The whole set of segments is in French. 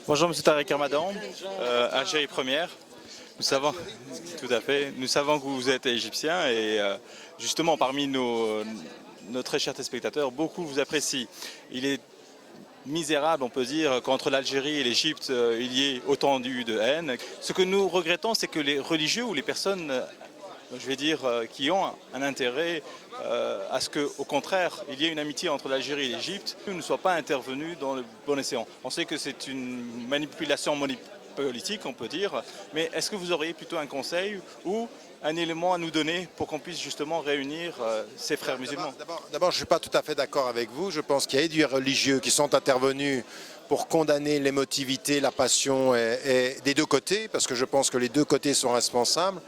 Bonjour Monsieur Tarek Ramadan, Algérie première. Nous savons, tout à fait, nous savons que vous êtes égyptien et justement parmi nos très chers téléspectateurs, beaucoup vous apprécient. Il est misérable, on peut dire, qu'entre l'Algérie et l'Égypte, il y ait autant de haine. Ce que nous regrettons, c'est que les religieux ou les personnes, je vais dire, qui ont un intérêt à ce qu'au contraire, il y ait une amitié entre l'Algérie et l'Égypte, ne soient pas intervenus dans le bon escient. On sait que c'est une manipulation politique, on peut dire, mais est-ce que vous auriez plutôt un conseil ou un élément à nous donner pour qu'on puisse justement réunir ces frères musulmans? D'abord, je ne suis pas tout à fait d'accord avec vous. Je pense qu'il y a des religieux qui sont intervenus pour condamner l'émotivité, la passion et des deux côtés, parce que je pense que les deux côtés sont responsables.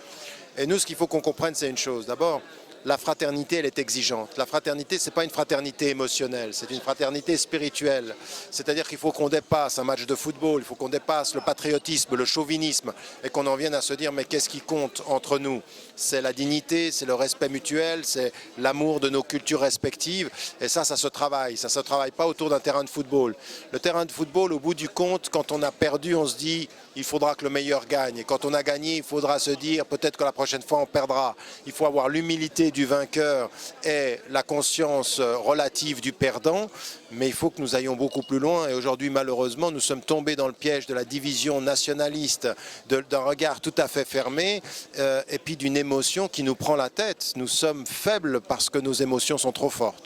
Et nous, ce qu'il faut qu'on comprenne, c'est une chose. D'abord, la fraternité, elle est exigeante. La fraternité, ce n'est pas une fraternité émotionnelle, c'est une fraternité spirituelle. C'est-à-dire qu'il faut qu'on dépasse un match de football, il faut qu'on dépasse le patriotisme, le chauvinisme, et qu'on en vienne à se dire, mais qu'est-ce qui compte entre nous? C'est la dignité, c'est le respect mutuel, c'est l'amour de nos cultures respectives, et ça se travaille. Ça ne se travaille pas autour d'un terrain de football. Le terrain de football, au bout du compte, quand on a perdu, on se dit, il faudra que le meilleur gagne. Et quand on a gagné, il faudra se dire, peut-être que la prochaine fois, on perdra. Il faut avoir l'humilité du vainqueur et la conscience relative du perdant, mais il faut que nous allions beaucoup plus loin. Et aujourd'hui, malheureusement, nous sommes tombés dans le piège de la division nationaliste, d'un regard tout à fait fermé, et puis d'une émotion qui nous prend la tête. Nous sommes faibles parce que nos émotions sont trop fortes.